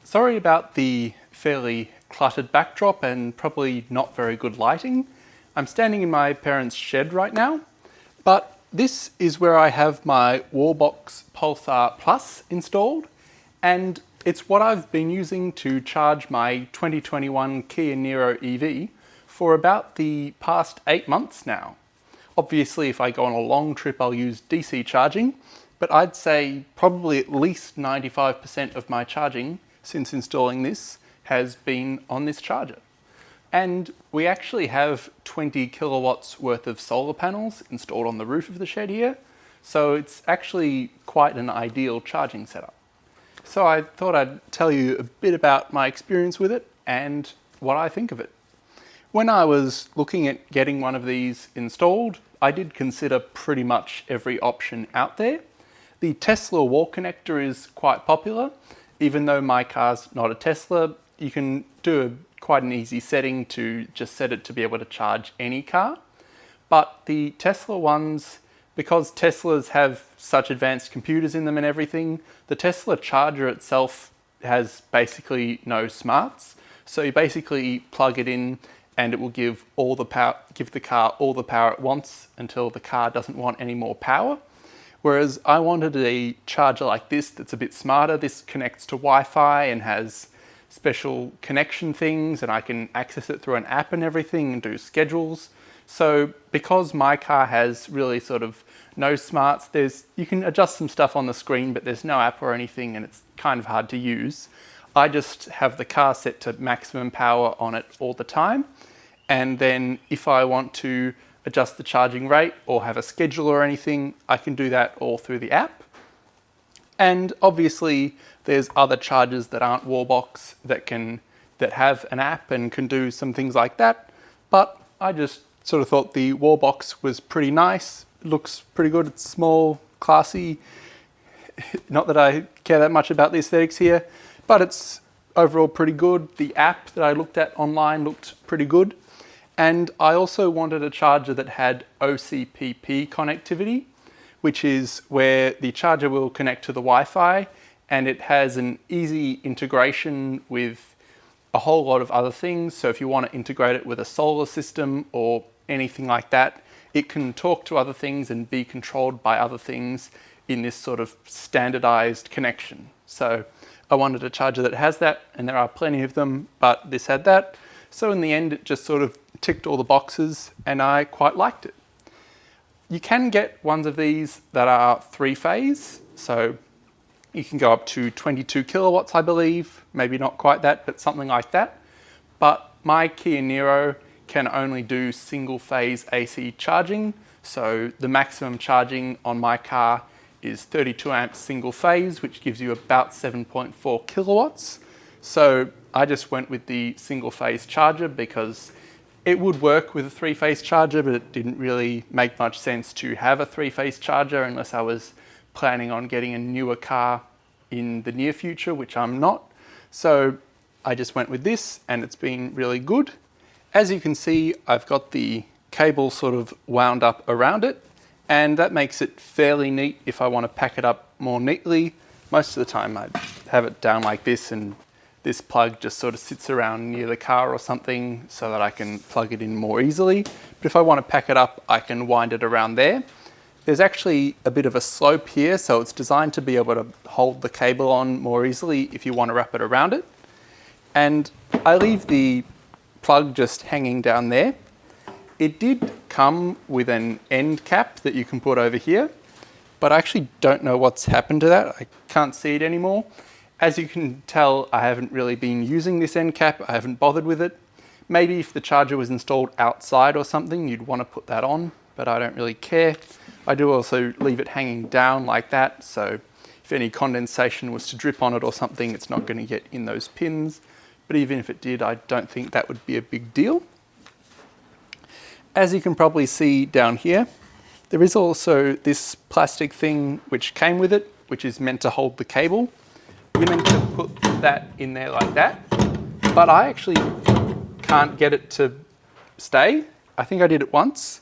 Sorry about the fairly cluttered backdrop and probably not very good lighting. I'm standing in my parents' shed right now, but this is where I have my Wallbox Pulsar Plus installed, and it's what I've been using to charge my 2021 Kia Niro EV for about the past 8 months now. Obviously, if I go on a long trip, I'll use DC charging, but I'd say probably at least 95% of my charging since installing this has been on this charger. And we actually have 20 kilowatts worth of solar panels installed on the roof of the shed here, so it's actually quite an ideal charging setup. So I thought I'd tell you a bit about my experience with it and what I think of it. When I was looking at getting one of these installed, I did consider pretty much every option out there. The Tesla wall connector is quite popular. Even though my car's not a Tesla, you can do quite an easy setting to just set it to be able to charge any car. But the Tesla ones, because Teslas have such advanced computers in them and everything, the Tesla charger itself has basically no smarts. So you basically plug it in and it will give the car all the power it wants until the car doesn't want any more power. Whereas I wanted a charger like this that's a bit smarter. This connects to Wi-Fi and has special connection things, and I can access it through an app and everything and do schedules. So because my car has really sort of no smarts, you can adjust some stuff on the screen, but there's no app or anything, and it's kind of hard to use. I just have the car set to maximum power on it all the time. And then if I want to adjust the charging rate or have a schedule or anything, I can do that all through the app. And obviously there's other chargers that aren't Wallbox that have an app and can do some things like that. But I just sort of thought the Wallbox was pretty nice. It looks pretty good. It's small, classy. Not that I care that much about the aesthetics here, but it's overall pretty good. The app that I looked at online looked pretty good. And I also wanted a charger that had OCPP connectivity, which is where the charger will connect to the Wi-Fi, and it has an easy integration with a whole lot of other things. So if you want to integrate it with a solar system or anything like that, it can talk to other things and be controlled by other things in this sort of standardized connection. So I wanted a charger that has that, and there are plenty of them, but this had that. So in the end, it just sort of ticked all the boxes, and I quite liked it. You can get ones of these that are 3-phase, so you can go up to 22 kilowatts, I believe, maybe not quite that, but something like that. But my Kia Niro can only do single-phase AC charging, so the maximum charging on my car is 32 amps single phase, which gives you about 7.4 kilowatts. So I just went with the single phase charger because it would work with a 3-phase charger, but it didn't really make much sense to have a 3-phase charger unless I was planning on getting a newer car in the near future, which I'm not. So I just went with this, and it's been really good. As you can see, I've got the cable sort of wound up around it, and that makes it fairly neat if I want to pack it up more neatly. Most of the time I have it down like this, and this plug just sort of sits around near the car or something so that I can plug it in more easily. But if I want to pack it up, I can wind it around there. There's actually a bit of a slope here, so it's designed to be able to hold the cable on more easily if you want to wrap it around it. And I leave the plug just hanging down there. It did come with an end cap that you can put over here, but I actually don't know what's happened to that. I can't see it anymore. As you can tell, I haven't really been using this end cap. I haven't bothered with it. Maybe if the charger was installed outside or something, you'd want to put that on, but I don't really care. I do also leave it hanging down like that, so if any condensation was to drip on it or something, it's not going to get in those pins. But even if it did, I don't think that would be a big deal. As you can probably see down here, there is also this plastic thing which came with it, which is meant to hold the cable. You're meant to put that in there like that, but I actually can't get it to stay. I think I did it once,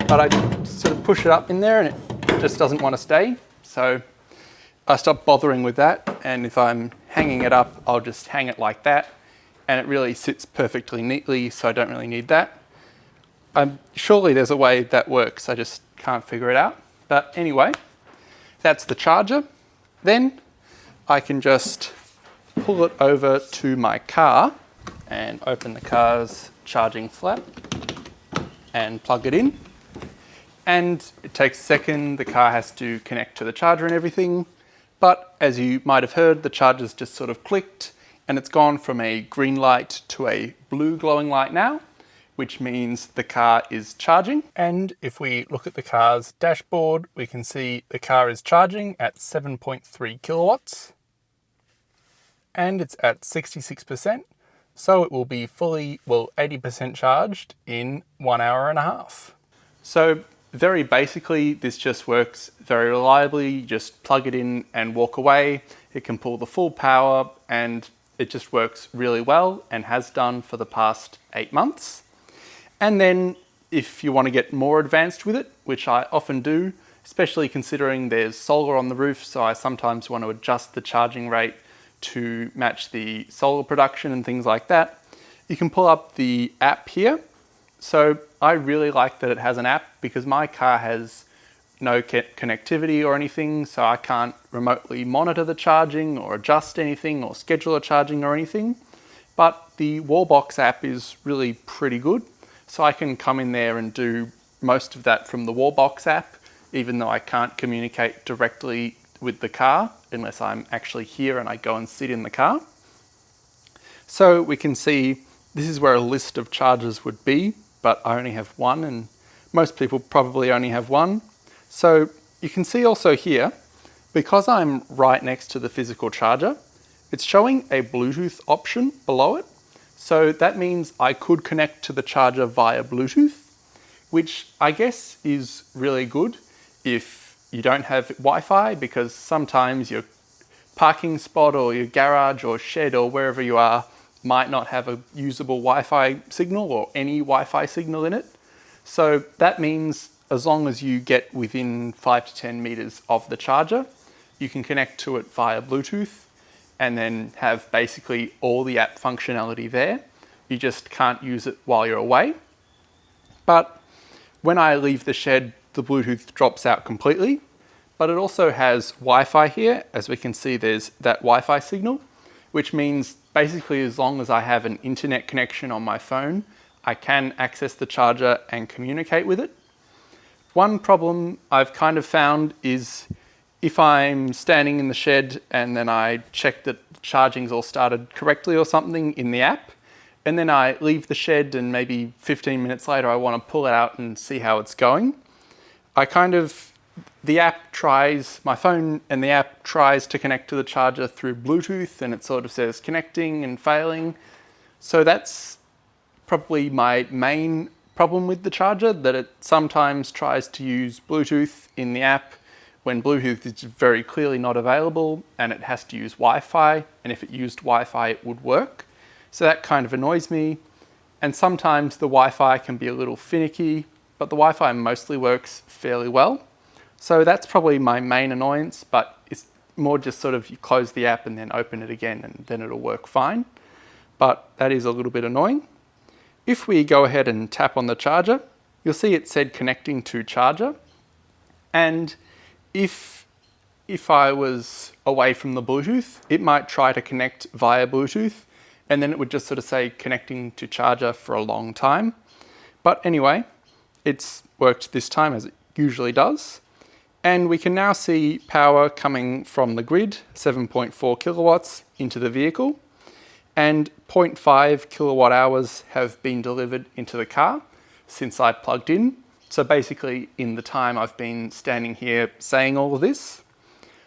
but I sort of push it up in there and it just doesn't want to stay. So I stopped bothering with that, and if I'm hanging it up, I'll just hang it like that, and it really sits perfectly neatly, so I don't really need that. Surely there's a way that works, I just can't figure it out. But anyway, that's the charger. Then I can just pull it over to my car and open the car's charging flap and plug it in. And it takes a second, the car has to connect to the charger and everything. But as you might have heard, the charger's just sort of clicked and it's gone from a green light to a blue glowing light now, which means the car is charging. And if we look at the car's dashboard, we can see the car is charging at 7.3 kilowatts and it's at 66%. So it will be fully, 80% charged in 1.5 hours. So very basically, this just works very reliably. You just plug it in and walk away. It can pull the full power and it just works really well and has done for the past 8 months. And then if you want to get more advanced with it, which I often do, especially considering there's solar on the roof, so I sometimes want to adjust the charging rate to match the solar production and things like that, you can pull up the app here. So I really like that it has an app because my car has no connectivity or anything, so I can't remotely monitor the charging or adjust anything or schedule a charging or anything. But the Wallbox app is really pretty good. So I can come in there and do most of that from the Wallbox app, even though I can't communicate directly with the car unless I'm actually here and I go and sit in the car. So we can see this is where a list of chargers would be, but I only have one and most people probably only have one. So you can see also here, because I'm right next to the physical charger, it's showing a Bluetooth option below it. So that means I could connect to the charger via Bluetooth, which I guess is really good if you don't have Wi-Fi, because sometimes your parking spot or your garage or shed or wherever you are might not have a usable Wi-Fi signal or any Wi-Fi signal in it. So that means as long as you get within 5 to 10 meters of the charger, you can connect to it via Bluetooth and then have basically all the app functionality there. You just can't use it while you're away. But when I leave the shed, the Bluetooth drops out completely, but it also has Wi-Fi here. As we can see, there's that Wi-Fi signal, which means basically as long as I have an internet connection on my phone, I can access the charger and communicate with it. One problem I've kind of found is if I'm standing in the shed and then I check that the charging's all started correctly or something in the app, and then I leave the shed and maybe 15 minutes later I want to pull it out and see how it's going, the app tries, my phone and the app tries to connect to the charger through Bluetooth and it sort of says connecting and failing. So that's probably my main problem with the charger, that it sometimes tries to use Bluetooth in the app when Bluetooth is very clearly not available and it has to use Wi-Fi, and if it used Wi-Fi it would work. So that kind of annoys me. And sometimes the Wi-Fi can be a little finicky, but the Wi-Fi mostly works fairly well. So that's probably my main annoyance, but it's more just sort of you close the app and then open it again and then it'll work fine. But that is a little bit annoying. If we go ahead and tap on the charger, you'll see it said connecting to charger. And if I was away from the Bluetooth, it might try to connect via Bluetooth and then it would just sort of say connecting to charger for a long time. But anyway, it's worked this time as it usually does. And we can now see power coming from the grid, 7.4 kilowatts into the vehicle, and 0.5 kilowatt hours have been delivered into the car since I plugged in. So basically in the time I've been standing here saying all of this.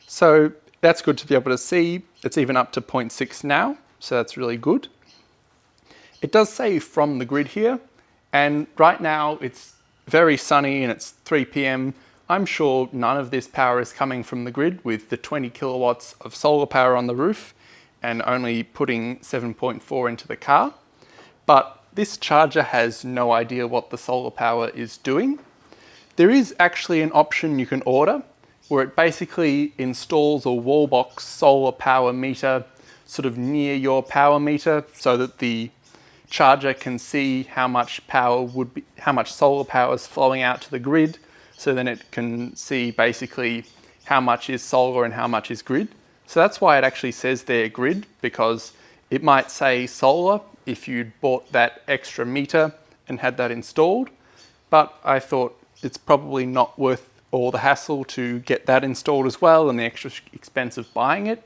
So that's good to be able to see. It's even up to 0.6 now, so that's really good. It does say from the grid here, and right now it's very sunny and it's 3 p.m. I'm sure none of this power is coming from the grid with the 20 kilowatts of solar power on the roof and only putting 7.4 into the car. But this charger has no idea what the solar power is doing. There is actually an option you can order where it basically installs a Wallbox solar power meter sort of near your power meter so that the charger can see how much solar power is flowing out to the grid. So then it can see basically how much is solar and how much is grid. So that's why it actually says there grid, because it might say solar if you'd bought that extra meter and had that installed. But I thought it's probably not worth all the hassle to get that installed as well and the extra expense of buying it.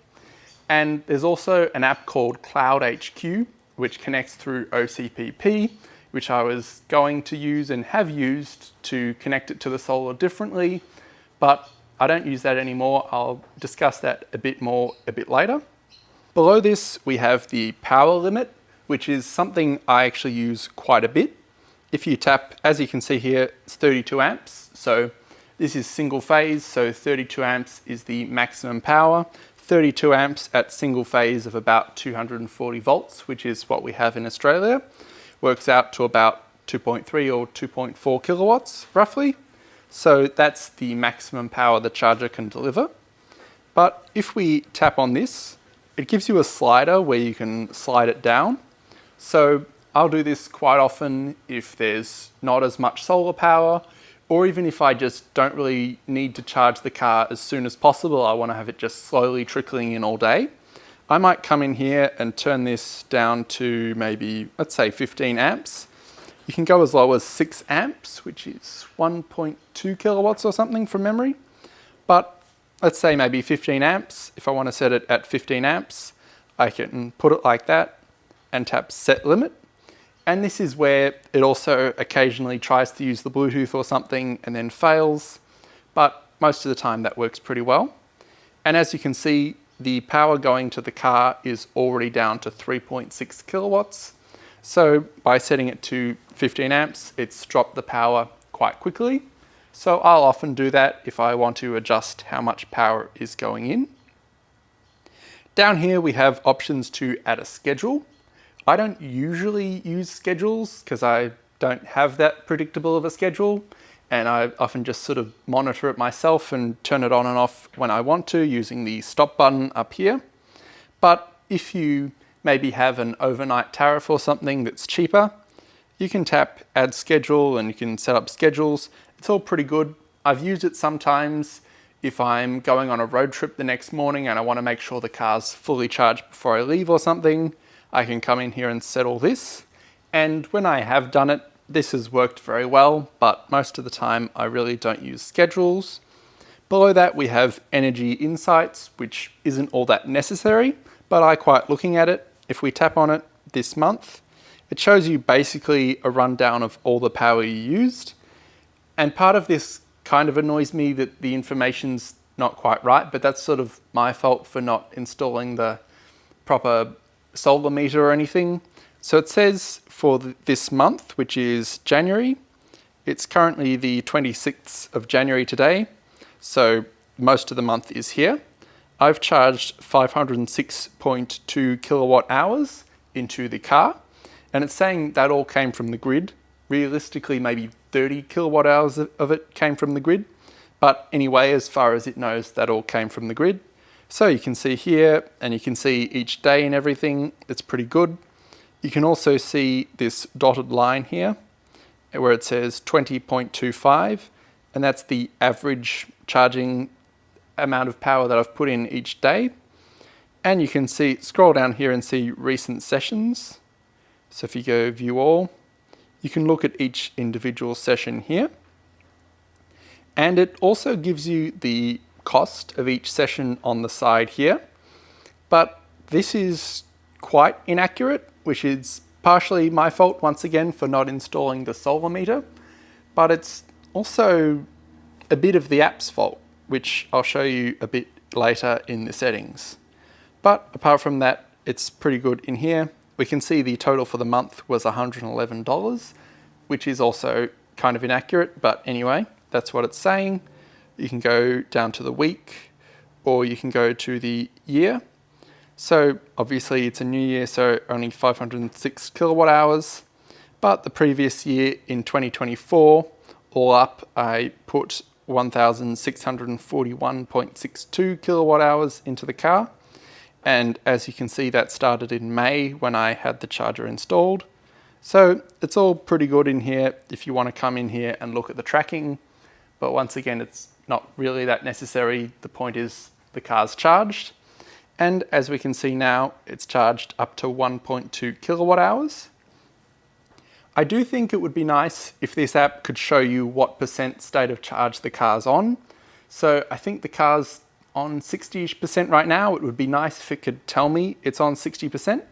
And there's also an app called Cloud HQ, which connects through OCPP, which I was going to use and have used to connect it to the solar differently, but I don't use that anymore. I'll discuss that a bit more a bit later. Below this, we have the power limit, which is something I actually use quite a bit. If you tap, as you can see here, it's 32 amps. So this is single phase, so 32 amps is the maximum power. 32 amps at single phase of about 240 volts, which is what we have in Australia. Works out to about 2.3 or 2.4 kilowatts, roughly. So that's the maximum power the charger can deliver. But if we tap on this, it gives you a slider where you can slide it down. So I'll do this quite often if there's not as much solar power, or even if I just don't really need to charge the car as soon as possible, I want to have it just slowly trickling in all day. I might come in here and turn this down to maybe, let's say 15 amps. You can go as low as 6 amps, which is 1.2 kilowatts or something from memory. But let's say maybe 15 amps. If I want to set it at 15 amps, I can put it like that and tap set limit. And this is where it also occasionally tries to use the Bluetooth or something and then fails. But most of the time that works pretty well. And as you can see, the power going to the car is already down to 3.6 kilowatts. So by setting it to 15 amps, it's dropped the power quite quickly. So I'll often do that if I want to adjust how much power is going in. Down here we have options to add a schedule. I don't usually use schedules because I don't have that predictable of a schedule, and I often just sort of monitor it myself and turn it on and off when I want to using the stop button up here. But if you maybe have an overnight tariff or something that's cheaper, you can tap add schedule and you can set up schedules. It's all pretty good. I've used it sometimes if I'm going on a road trip the next morning and I want to make sure the car's fully charged before I leave or something. I can come in here and set all this. And when I have done it, this has worked very well, but most of the time I really don't use schedules. Below that we have energy insights, which isn't all that necessary, but I quite looking at it. If we tap on it this month, it shows you basically a rundown of all the power you used. And part of this kind of annoys me that the information's not quite right, but that's sort of my fault for not installing the proper solar meter or anything. So it says for this month, which is January, it's currently the 26th of January today, so most of the month is here. I've charged 506.2 kilowatt hours into the car, and it's saying that all came from the grid. Realistically, maybe 30 kilowatt hours of it came from the grid, but anyway, as far as it knows, that all came from the grid. So you can see here, and you can see each day and everything. It's pretty good. You can also see this dotted line here where it says 20.25, and that's the average charging amount of power that I've put in each day. And you can see, scroll down here and see recent sessions. So if you go view all, you can look at each individual session here. And it also gives you the cost of each session on the side here, but this is quite inaccurate, which is partially my fault once again for not installing the solar meter, but it's also a bit of the app's fault, which I'll show you a bit later in the settings. But apart from that, it's pretty good in here. We can see the total for the month was $111, which is also kind of inaccurate, but anyway, that's what it's saying. You can go down to the week, or you can go to the year. So obviously it's a new year, so only 506 kilowatt hours. But the previous year in 2024, all up, I put 1,641.62 kilowatt hours into the car. And as you can see, that started in May when I had the charger installed. So it's all pretty good in here if you want to come in here and look at the tracking. But once again, it's not really that necessary. The point is the car's charged. And as we can see now, it's charged up to 1.2 kilowatt hours. I do think it would be nice if this app could show you what % state of charge the car's on. So I think the car's on 60% right now. It would be nice if it could tell me it's on 60%.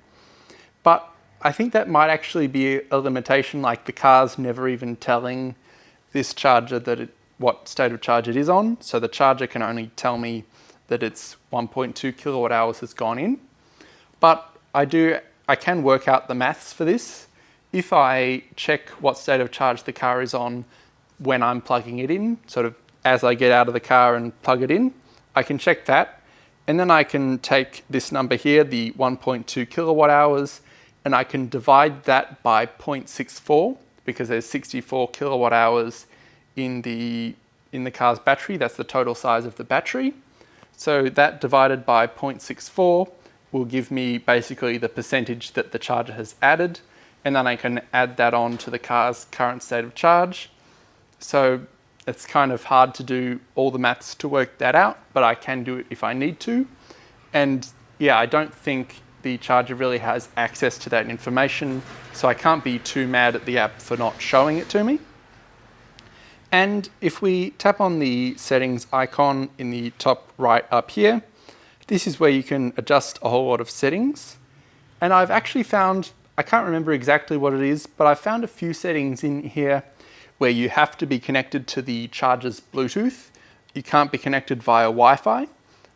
But I think that might actually be a limitation, like the car's never even telling this charger that what state of charge it is on. So the charger can only tell me that it's 1.2 kilowatt hours has gone in. But I can work out the maths for this. If I check what state of charge the car is on when I'm plugging it in, sort of as I get out of the car and plug it in, I can check that. And then I can take this number here, the 1.2 kilowatt hours, and I can divide that by 0.64 because there's 64 kilowatt hours in the car's battery. That's the total size of the battery. So that divided by 0.64 will give me basically the percentage that the charger has added. And then I can add that on to the car's current state of charge. So it's kind of hard to do all the maths to work that out, but I can do it if I need to. And yeah, I don't think the charger really has access to that information, so I can't be too mad at the app for not showing it to me. And if we tap on the settings icon in the top right up here, this is where you can adjust a whole lot of settings. And I've actually found, I can't remember exactly what it is, but I found a few settings in here where you have to be connected to the charger's Bluetooth. You can't be connected via Wi-Fi,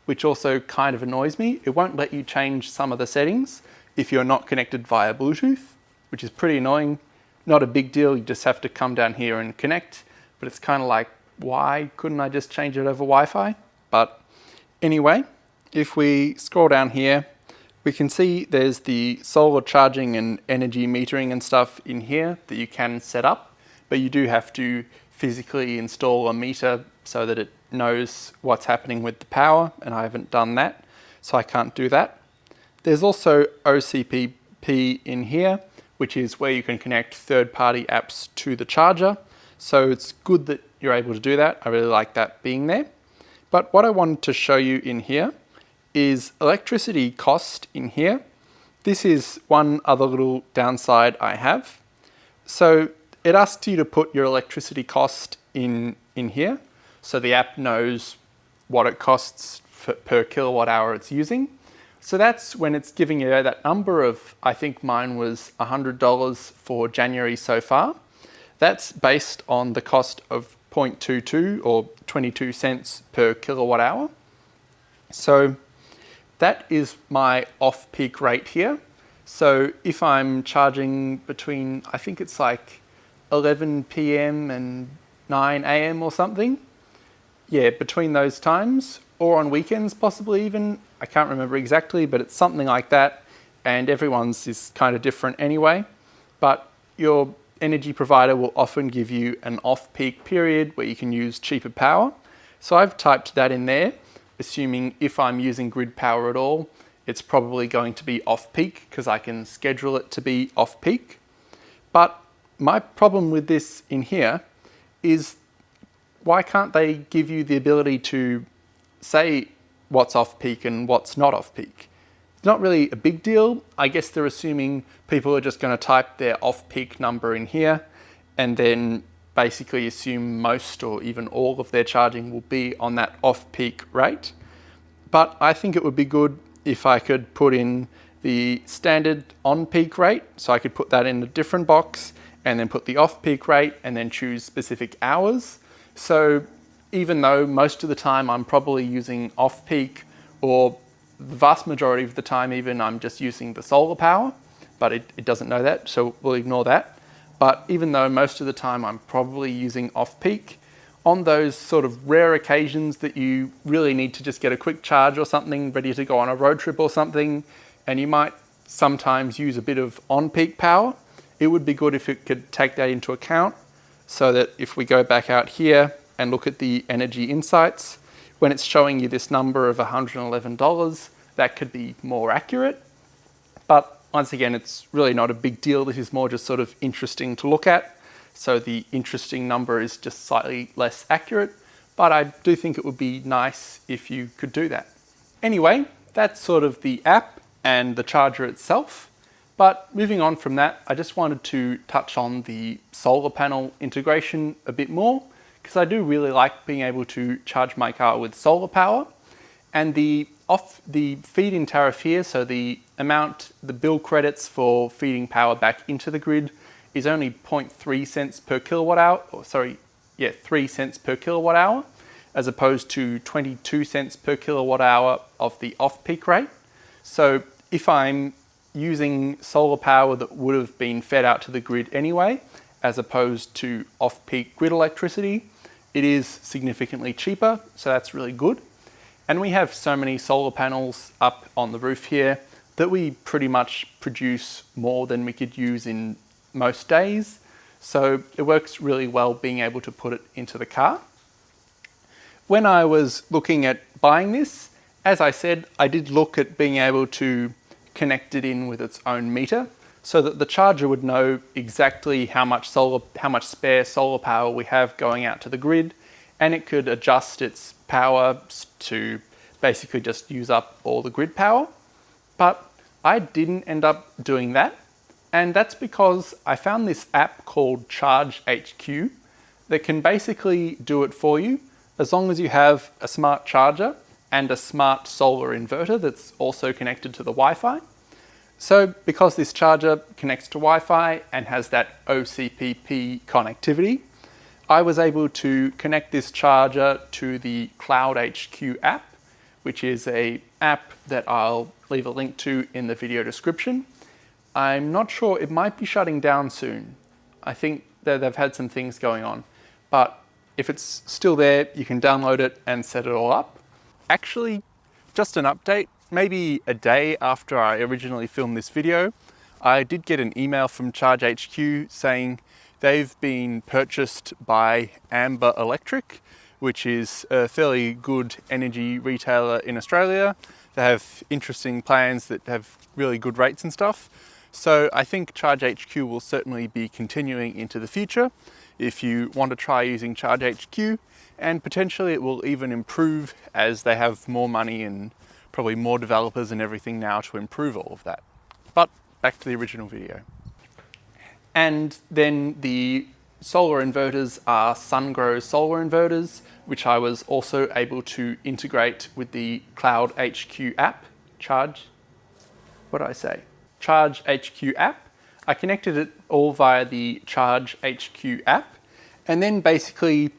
which also kind of annoys me. It won't let you change some of the settings if you're not connected via Bluetooth, which is pretty annoying. Not a big deal, you just have to come down here and connect, but it's kind of like, why couldn't I just change it over Wi-Fi? But anyway, if we scroll down here, we can see there's the solar charging and energy metering and stuff in here that you can set up, but you do have to physically install a meter so that it knows what's happening with the power, and I haven't done that, so I can't do that. There's also OCPP in here, which is where you can connect third-party apps to the charger. So it's good that you're able to do that. I really like that being there. But what I wanted to show you in here is electricity cost in here. This is one other little downside I have. So it asks you to put your electricity cost in here. So the app knows what it costs per kilowatt hour it's using. So that's when it's giving you that number of, I think mine was $100 for January so far. That's based on the cost of 0.22 or 22 cents per kilowatt hour. So that is my off-peak rate here. So if I'm charging between, I think it's like 11 p.m. and 9 a.m. or something. Yeah, between those times, or on weekends possibly even. I can't remember exactly, but it's something like that. And everyone's is kind of different anyway. But your energy provider will often give you an off-peak period where you can use cheaper power. So I've typed that in there, assuming if I'm using grid power at all, it's probably going to be off-peak because I can schedule it to be off-peak. But my problem with this in here is, why can't they give you the ability to say what's off-peak and what's not off-peak? It's not really a big deal. I guess they're assuming people are just going to type their off-peak number in here and then basically assume most or even all of their charging will be on that off-peak rate. But I think it would be good if I could put in the standard on-peak rate. So I could put that in a different box and then put the off-peak rate and then choose specific hours. So even though most of the time I'm probably using off-peak, or the vast majority of the time even I'm just using the solar power, but it doesn't know that, so we'll ignore that. But even though most of the time I'm probably using off-peak, on those sort of rare occasions that you really need to just get a quick charge or something, ready to go on a road trip or something, and you might sometimes use a bit of on-peak power, it would be good if it could take that into account, so that if we go back out here and look at the energy insights, when it's showing you this number of $111, that could be more accurate. But once again, it's really not a big deal. This is more just sort of interesting to look at. So the interesting number is just slightly less accurate, but I do think it would be nice if you could do that. Anyway, that's sort of the app and the charger itself. But moving on from that, I just wanted to touch on the solar panel integration a bit more, because I do really like being able to charge my car with solar power. And the feed-in tariff here, so the bill credits for feeding power back into the grid is only 0.3 cents per kilowatt hour, 3 cents per kilowatt hour, as opposed to 22 cents per kilowatt hour of the off-peak rate. So if I'm using solar power that would have been fed out to the grid anyway, as opposed to off-peak grid electricity, it is significantly cheaper, so that's really good. And we have so many solar panels up on the roof here that we pretty much produce more than we could use in most days. So it works really well being able to put it into the car. When I was looking at buying this, as I said, I did look at being able to connect it in with its own meter so that the charger would know exactly how much spare solar power we have going out to the grid, and it could adjust its power to basically just use up all the grid power. But I didn't end up doing that, and that's because I found this app called Charge HQ that can basically do it for you as long as you have a smart charger and a smart solar inverter that's also connected to the Wi-Fi. So because this charger connects to Wi-Fi and has that OCPP connectivity, I was able to connect this charger to the Cloud HQ app, which is an app that I'll leave a link to in the video description. I'm not sure, it might be shutting down soon. I think that they've had some things going on, but if it's still there, you can download it and set it all up. Actually, just an update, maybe a day after I originally filmed this video, I did get an email from Charge HQ saying they've been purchased by Amber Electric, which is a fairly good energy retailer in Australia. They have interesting plans that have really good rates and stuff. So I think Charge HQ will certainly be continuing into the future if you want to try using Charge HQ, and potentially it will even improve as they have more money and probably more developers and everything now to improve all of that. But back to the original video. And then the solar inverters are SunGrow solar inverters, which I was also able to integrate with the Cloud HQ app, Charge HQ app. I connected it all via the Charge HQ app, and then basically,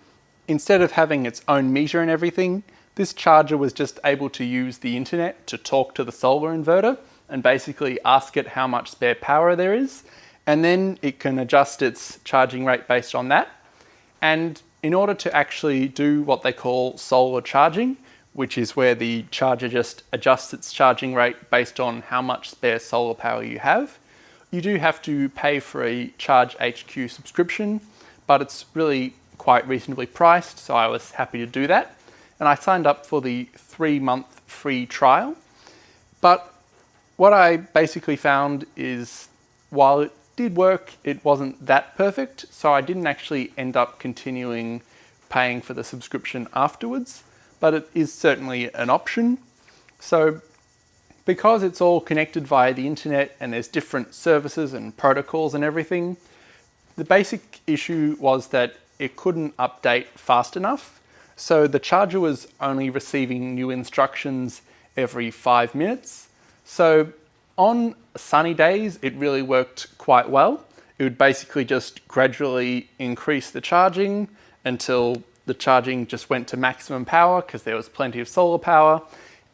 instead of having its own meter and everything, this charger was just able to use the internet to talk to the solar inverter and basically ask it how much spare power there is, and then it can adjust its charging rate based on that. And in order to actually do what they call solar charging, which is where the charger just adjusts its charging rate based on how much spare solar power you have, you do have to pay for a Charge HQ subscription, but it's really quite reasonably priced, so I was happy to do that. And I signed up for the 3-month free trial. But what I basically found is, while it did work, it wasn't that perfect, so I didn't actually end up continuing paying for the subscription afterwards, but it is certainly an option. So because it's all connected via the internet and there's different services and protocols and everything, the basic issue was that it couldn't update fast enough. So the charger was only receiving new instructions every 5 minutes. So on sunny days, it really worked quite well. It would basically just gradually increase the charging until the charging just went to maximum power because there was plenty of solar power.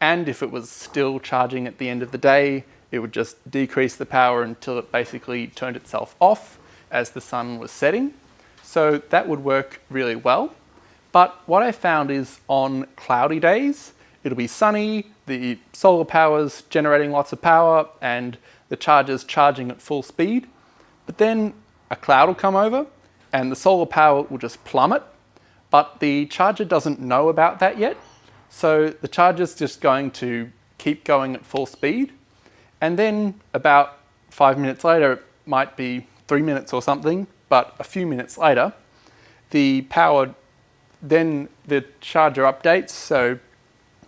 And if it was still charging at the end of the day, it would just decrease the power until it basically turned itself off as the sun was setting. So that would work really well. But what I found is on cloudy days, it'll be sunny, the solar power's generating lots of power, and the charger's charging at full speed. But then a cloud will come over and the solar power will just plummet, but the charger doesn't know about that yet. So the charger's just going to keep going at full speed. And then about 5 minutes later, it might be 3 minutes or something, but a few minutes later, the charger updates, so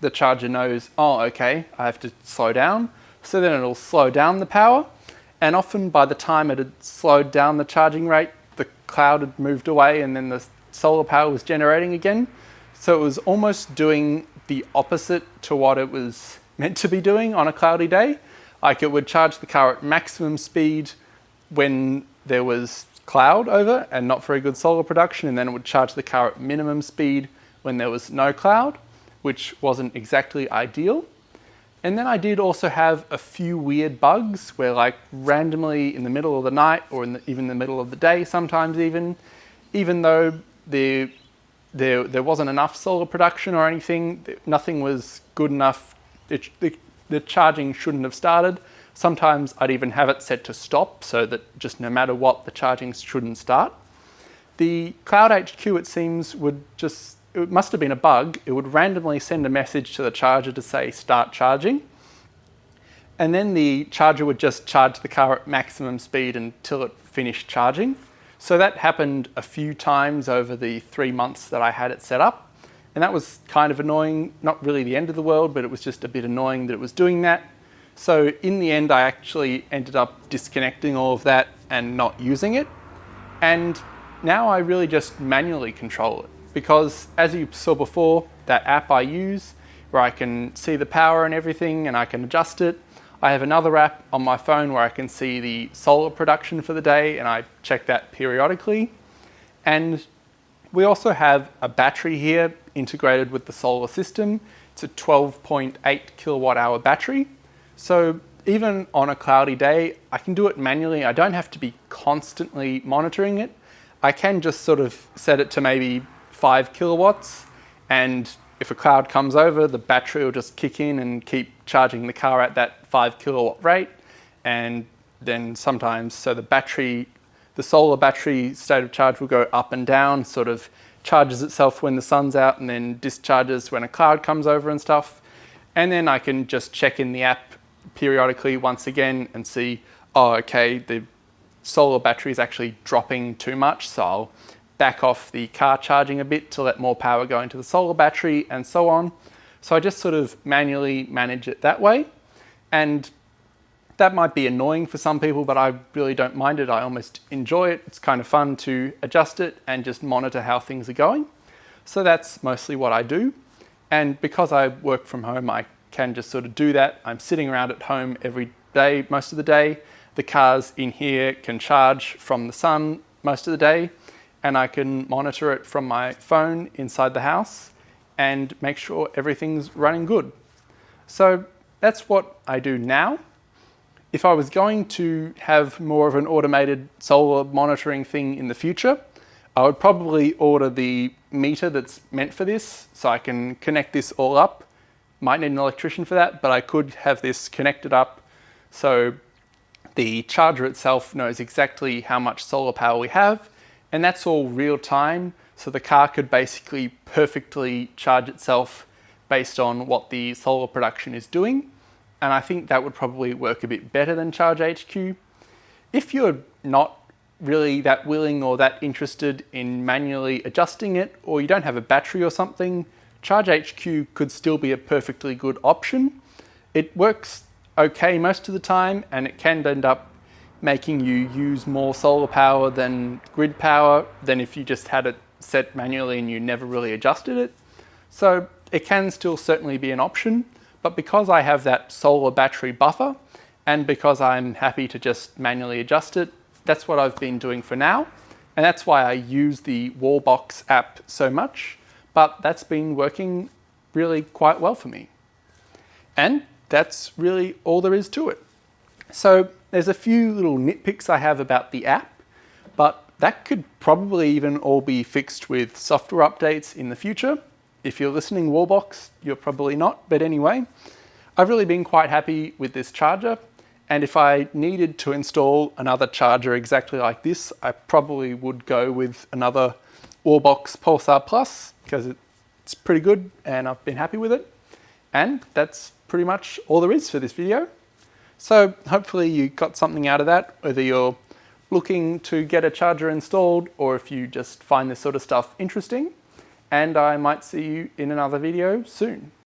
the charger knows, oh, okay, I have to slow down. So then it'll slow down the power. And often by the time it had slowed down the charging rate, the cloud had moved away and then the solar power was generating again. So it was almost doing the opposite to what it was meant to be doing on a cloudy day. Like it would charge the car at maximum speed when there was cloud over and not very good solar production, and then it would charge the car at minimum speed when there was no cloud, which wasn't exactly ideal. And then I did also have a few weird bugs where, like, randomly in the middle of the night or even the middle of the day sometimes even though there wasn't enough solar production or anything, nothing was good enough, the charging shouldn't have started. Sometimes I'd even have it set to stop so that just no matter what, the charging shouldn't start. The Cloud HQ, it seems, it must have been a bug. It would randomly send a message to the charger to say start charging. And then the charger would just charge the car at maximum speed until it finished charging. So that happened a few times over the 3 months that I had it set up. And that was kind of annoying, not really the end of the world, but it was just a bit annoying that it was doing that. So in the end, I actually ended up disconnecting all of that and not using it. And now I really just manually control it, because as you saw before, that app I use where I can see the power and everything and I can adjust it. I have another app on my phone where I can see the solar production for the day and I check that periodically. And we also have a battery here integrated with the solar system. It's a 12.8 kilowatt hour battery. So even on a cloudy day, I can do it manually. I don't have to be constantly monitoring it. I can just sort of set it to maybe 5 kilowatts, and if a cloud comes over, the battery will just kick in and keep charging the car at that 5 kilowatt rate. And then sometimes, so the solar battery state of charge will go up and down, sort of charges itself when the sun's out and then discharges when a cloud comes over and stuff. And then I can just check in the app periodically once again and see, oh, okay, the solar battery is actually dropping too much, so I'll back off the car charging a bit to let more power go into the solar battery and so on. So I just sort of manually manage it that way. And that might be annoying for some people, but I really don't mind it. I almost enjoy it. It's kind of fun to adjust it and just monitor how things are going. So that's mostly what I do. And because I work from home, I can just sort of do that. I'm sitting around at home every day, most of the day. The cars in here can charge from the sun most of the day, and I can monitor it from my phone inside the house and make sure everything's running good. So that's what I do now. If I was going to have more of an automated solar monitoring thing in the future, I would probably order the meter that's meant for this so I can connect this all up. Might need an electrician for that, but I could have this connected up so the charger itself knows exactly how much solar power we have, and that's all real time, so the car could basically perfectly charge itself based on what the solar production is doing. And I think that would probably work a bit better than Charge HQ. If you're not really that willing or that interested in manually adjusting it, or you don't have a battery or something, Charge HQ could still be a perfectly good option. It works okay most of the time, and it can end up making you use more solar power than grid power than if you just had it set manually and you never really adjusted it. So it can still certainly be an option, but because I have that solar battery buffer and because I'm happy to just manually adjust it, that's what I've been doing for now. And that's why I use the Wallbox app so much, but that's been working really quite well for me. And that's really all there is to it. So there's a few little nitpicks I have about the app, but that could probably even all be fixed with software updates in the future. If you're listening, Wallbox, you're probably not, but anyway, I've really been quite happy with this charger. And if I needed to install another charger exactly like this, I probably would go with another Wallbox Pulsar Plus because it's pretty good and I've been happy with it. And that's pretty much all there is for this video. So hopefully you got something out of that, whether you're looking to get a charger installed or if you just find this sort of stuff interesting. And I might see you in another video soon.